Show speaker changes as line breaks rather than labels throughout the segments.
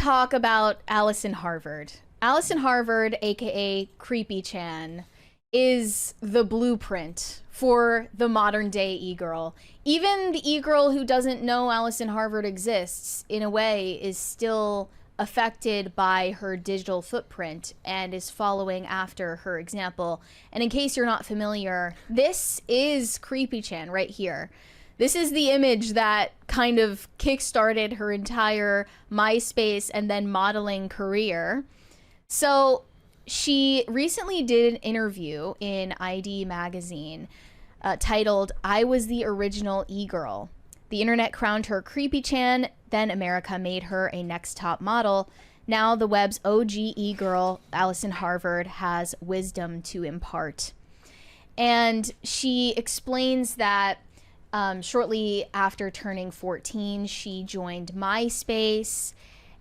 talk about Allison Harvard. Allison Harvard, aka Creepy Chan, is the blueprint for the modern day e-girl. Even the e-girl who doesn't know Allison Harvard exists, in a way, is still affected by her digital footprint and is following after her example. And in case you're not familiar, this is Creepy Chan right here. This is the image that kind of kickstarted her entire MySpace and then modeling career. So she recently did an interview in ID magazine titled, "I Was the Original E-Girl." The internet crowned her Creepy Chan, then America made her a next top model. Now the web's OG E-Girl, Allison Harvard, has wisdom to impart. And she explains that shortly after turning 14, she joined MySpace,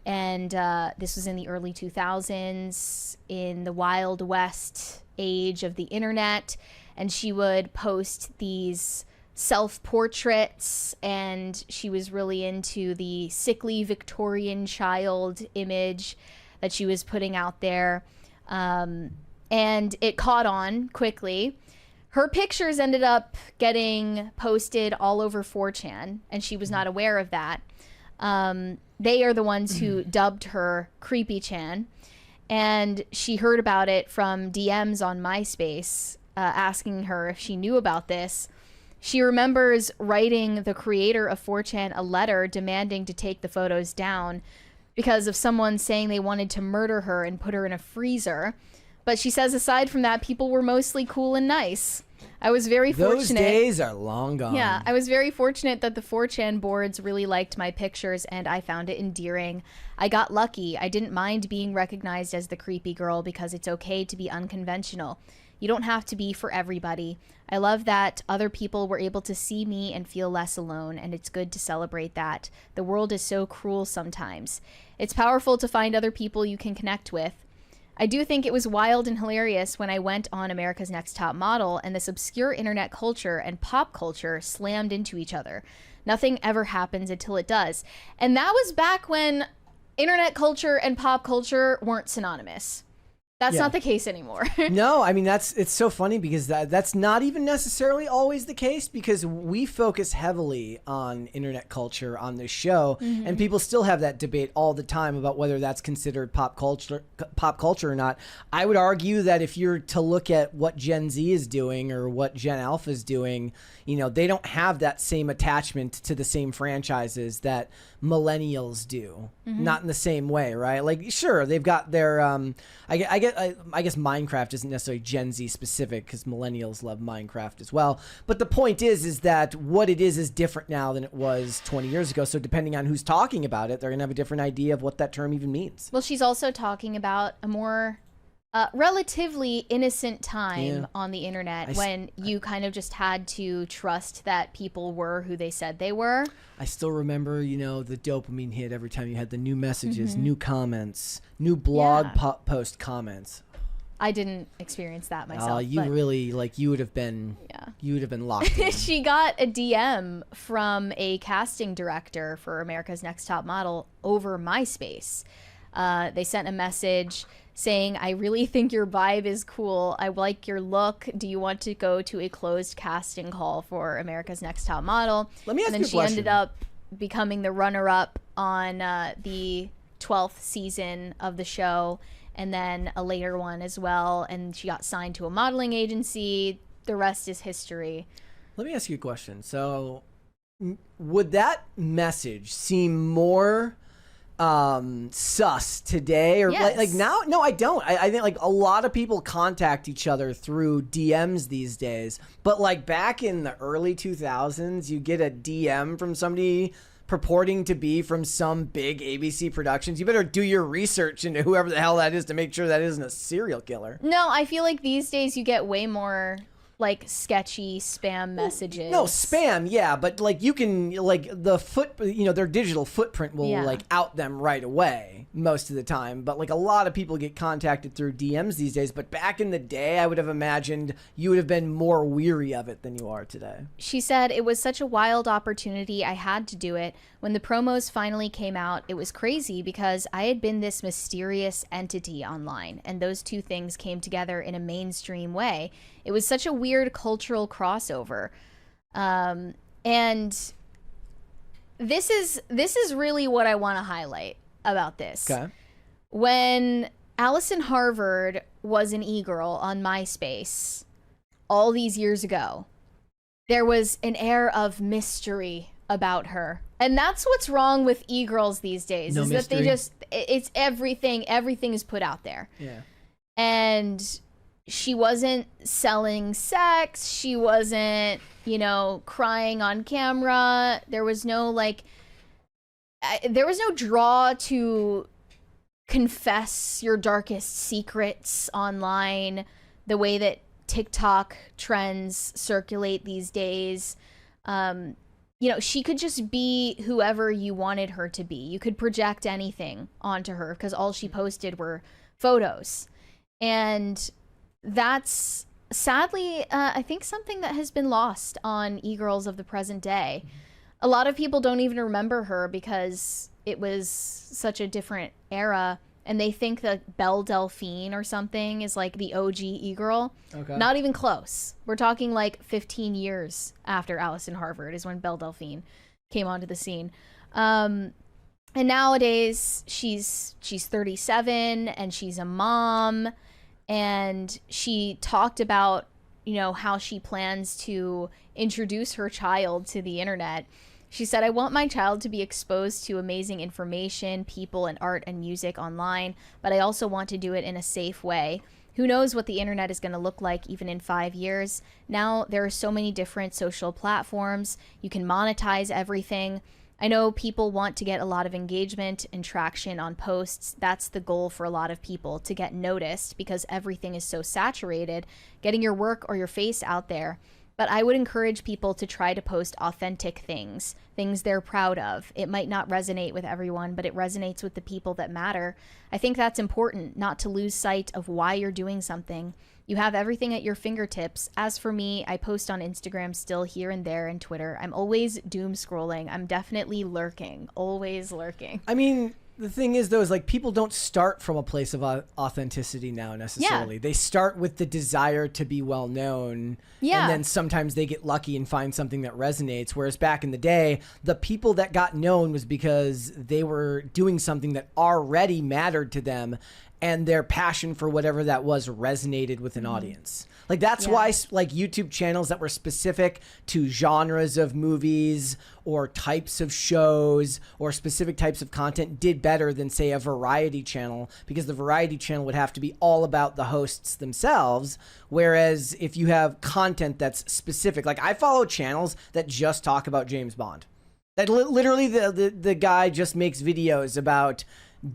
and this was in the early 2000s, in the Wild West age of the internet, and she would post these self-portraits, and she was really into the sickly Victorian child image that she was putting out there, and it caught on quickly. Her pictures ended up getting posted all over 4chan, and she was not aware of that. They are the ones who dubbed her Creepy Chan, and she heard about it from DMs on MySpace, asking her if she knew about this. She remembers writing the creator of 4chan a letter demanding to take the photos down because of someone saying they wanted to murder her and put her in a freezer. But she says aside from that, people were mostly cool and nice. I was very fortunate.
Those days are long gone.
Yeah, I was very fortunate that the 4chan boards really liked my pictures and I found it endearing. I got lucky. I didn't mind being recognized as the creepy girl because it's okay to be unconventional. You don't have to be for everybody. I love that other people were able to see me and feel less alone, and it's good to celebrate that. The world is so cruel sometimes. It's powerful to find other people you can connect with. I do think it was wild and hilarious when I went on America's Next Top Model and this obscure internet culture and pop culture slammed into each other. Nothing ever happens until it does. And that was back when internet culture and pop culture weren't synonymous. That's not the case anymore.
No, I mean, it's so funny because that's not even necessarily always the case, because we focus heavily on internet culture on this show, and people still have that debate all the time about whether that's considered pop culture or not. I would argue that if you're to look at what Gen Z is doing or what Gen Alpha is doing, you know, they don't have that same attachment to the same franchises that millennials do. Not in the same way, right? Like, sure, they've got their I guess Minecraft isn't necessarily Gen Z specific because millennials love Minecraft as well. But the point is that what it is different now than it was 20 years ago. So depending on who's talking about it, they're going to have a different idea of what that term even means.
Well, she's also talking about a more relatively innocent time on the internet when you kind of just had to trust that people were who they said they were.
I still remember, you know, the dopamine hit every time you had the new messages, new comments, new blog post comments.
I didn't experience that myself.
You really, like, you would have been locked in.
She got a DM from a casting director for America's Next Top Model over MySpace. They sent a message saying, "I really think your vibe is cool. I like your look. Do you want to go to a closed casting call for America's Next Top Model?"
Let me ask you a question.
And then she ended up becoming the runner-up on the 12th season of the show, and then a later one as well. And she got signed to a modeling agency. The rest is history.
Let me ask you a question. So would that message seem more sus today, or
yes.
like now? No, I don't. I think like a lot of people contact each other through DMs these days, but like back in the early 2000s, you get a DM from somebody purporting to be from some big ABC Productions. You better do your research into whoever the hell that is to make sure that isn't a serial killer.
No, I feel like these days you get way more like sketchy spam messages.
No, spam, yeah, but like you can like their digital footprint will
Yeah.
like out them right away most of the time. But like a lot of people get contacted through DMs these days. But back in the day, I would have imagined you would have been more weary of it than you are today.
She said, "It was such a wild opportunity. I had to do it. When the promos finally came out, it was crazy because I had been this mysterious entity online, and those two things came together in a mainstream way. It was such a weird cultural crossover." And this is really what I want to highlight about this.
Okay.
When Allison Harvard was an e-girl on MySpace all these years ago, there was an air of mystery about her. And that's what's wrong with e-girls these days,
No
is
mystery.
that it's everything is put out there.
Yeah.
And she wasn't selling sex, she wasn't, crying on camera. There was no draw to confess your darkest secrets online the way that TikTok trends circulate these days. She could just be whoever you wanted her to be. You could project anything onto her because all she posted were photos. And that's sadly, I think, something that has been lost on e-girls of the present day. A lot of people don't even remember her because it was such a different era, and they think that Belle Delphine or something is like the OG e-girl.
Okay.
Not even close. We're talking like 15 years after Allison Harvard is when Belle Delphine came onto the scene. And nowadays she's 37 and she's a mom, and she talked about, how she plans to introduce her child to the internet. She said, "I want my child to be exposed to amazing information, people, and art and music online, but I also want to do it in a safe way. Who knows what the internet is going to look like even in 5 years? Now there are so many different social platforms. You can monetize everything. I know people want to get a lot of engagement and traction on posts. That's the goal for a lot of people, to get noticed because everything is so saturated, getting your work or your face out there. But I would encourage people to try to post authentic things they're proud of. It might not resonate with everyone, but it resonates with the people that matter. I think that's important, not to lose sight of why you're doing something. You have everything at your fingertips. As for me, I post on Instagram still here and there, and Twitter. I'm always doom scrolling. I'm definitely lurking, always lurking."
I mean, the thing is, though, is like people don't start from a place of authenticity now necessarily.
Yeah.
They start with the desire to be well known.
Yeah.
And then sometimes they get lucky and find something that resonates. Whereas back in the day, the people that got known was because they were doing something that already mattered to them, and their passion for whatever that was resonated with an audience. Like that's why like YouTube channels that were specific to genres of movies or types of shows or specific types of content did better than, say, a variety channel, because the variety channel would have to be all about the hosts themselves. Whereas if you have content that's specific, like I follow channels that just talk about James Bond. That literally the guy just makes videos about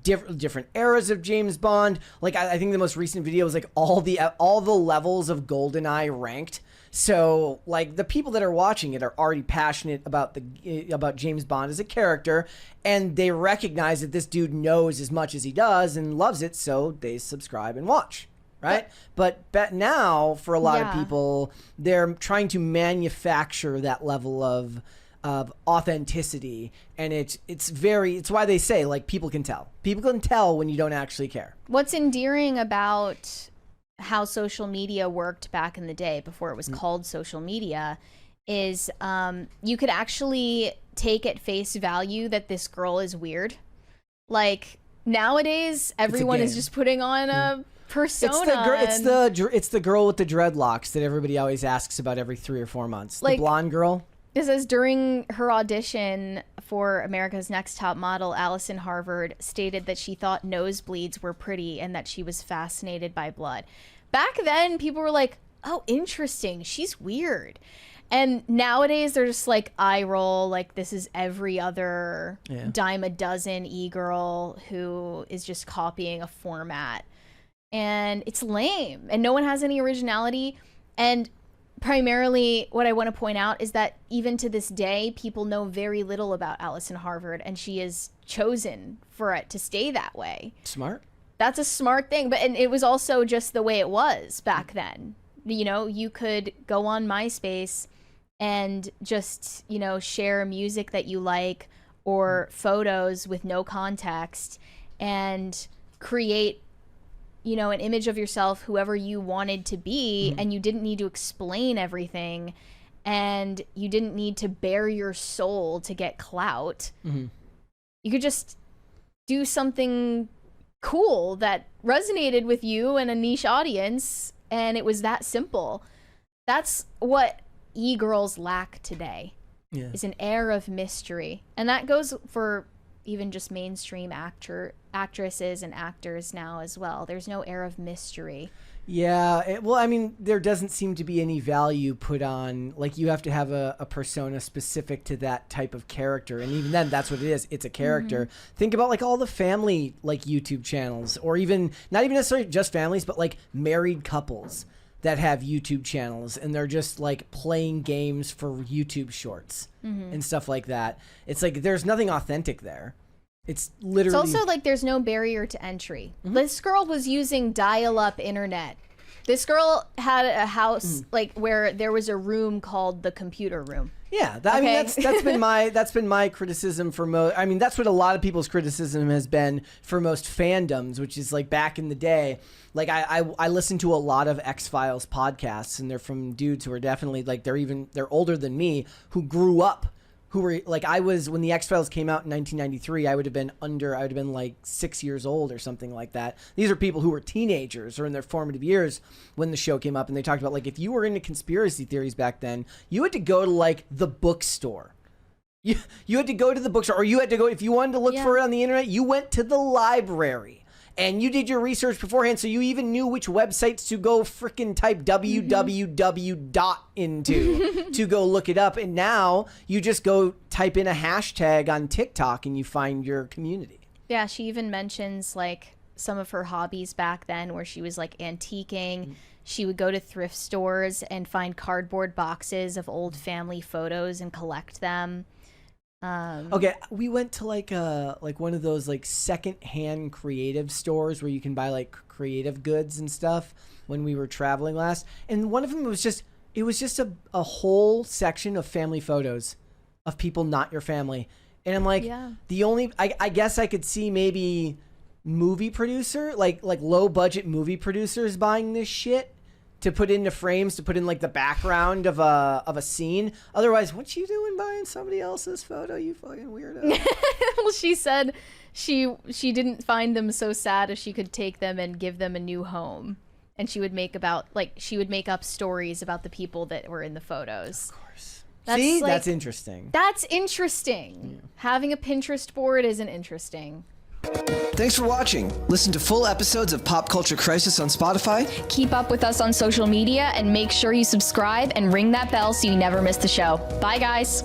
different eras of James Bond. Like I think the most recent video was like all the levels of GoldenEye ranked. So like the people that are watching it are already passionate about James Bond as a character, and they recognize that this dude knows as much as he does and loves it, so they subscribe and watch. Right? But now for a lot of people, they're trying to manufacture that level of authenticity, and it's why they say, like, people can tell when you don't actually care.
What's endearing about how social media worked back in the day before it was called social media is you could actually take at face value that this girl is weird. Like nowadays everyone is just putting on a persona.
It's the girl with the dreadlocks that everybody always asks about every 3 or 4 months.
Like,
the blonde girl.
It says during her audition for America's Next Top Model, Allison Harvard stated that she thought nosebleeds were pretty and that she was fascinated by blood. Back then, people were like, "Oh, interesting. She's weird." And nowadays, they're just like eye roll, like this is every other dime a dozen e-girl who is just copying a format. And it's lame. And no one has any originality. And primarily what I want to point out is that even to this day, people know very little about Allison Harvard, and she is chosen for it to stay that way.
Smart.
That's a smart thing, and it was also just the way it was back then. You know, you could go on MySpace and just, you know, share music that you like or photos with no context and create, you know, an image of yourself, whoever you wanted to be, and you didn't need to explain everything, and you didn't need to bare your soul to get clout. You could just do something cool that resonated with you and a niche audience, and it was that simple. That's what e-girls lack today, is an air of mystery. And that goes for even just mainstream actresses and actors now as well. There's no air of mystery.
Yeah, well, I mean, there doesn't seem to be any value put on, like, you have to have a persona specific to that type of character, and even then, that's what it is. It's a character. Think about, like, all the family, like, YouTube channels, or even, not even necessarily just families, but, like, married couples that have YouTube channels, and they're just, like, playing games for YouTube shorts and stuff like that. It's like, there's nothing authentic there. It's literally...
It's also like there's no barrier to entry. This girl was using dial-up internet. This girl had a house like where there was a room called the computer room.
Yeah, I mean that's been my criticism for most. I mean, that's what a lot of people's criticism has been for most fandoms, which is like back in the day. Like I listen to a lot of X-Files podcasts, and they're from dudes who are definitely like they're older than me, who grew up. Who were like, I was, when the X-Files came out in 1993, I would have been like 6 years old or something like that. These are people who were teenagers or in their formative years when the show came up, and they talked about, like, if you were into conspiracy theories back then, you had to go to, like, the bookstore. You had to go to the bookstore, or you had to go, if you wanted to look for it on the internet, you went to the library. And you did your research beforehand, so you even knew which websites to go frickin' type www dot into to go look it up. And now you just go type in a hashtag on TikTok and you find your community.
Yeah, she even mentions like some of her hobbies back then, where she was like antiquing. She would go to thrift stores and find cardboard boxes of old family photos and collect them.
Okay, we went to like one of those like secondhand creative stores where you can buy like creative goods and stuff when we were traveling last, and one of them was just a whole section of family photos of people not your family, and I'm like, the only I guess I could see maybe movie producer like low budget movie producers buying this shit to put into frames, to put in like the background of a scene. Otherwise, what you doing buying somebody else's photo, you fucking weirdo?
Well, she said she didn't find them so sad as she could take them and give them a new home. And she would make up stories about the people that were in the photos.
Of course.
That's
interesting.
That's interesting. Yeah. Having a Pinterest board isn't interesting.
Thanks for watching. Listen to full episodes of Pop Culture Crisis on Spotify.
Keep up with us on social media and make sure you subscribe and ring that bell so you never miss the show. Bye, guys.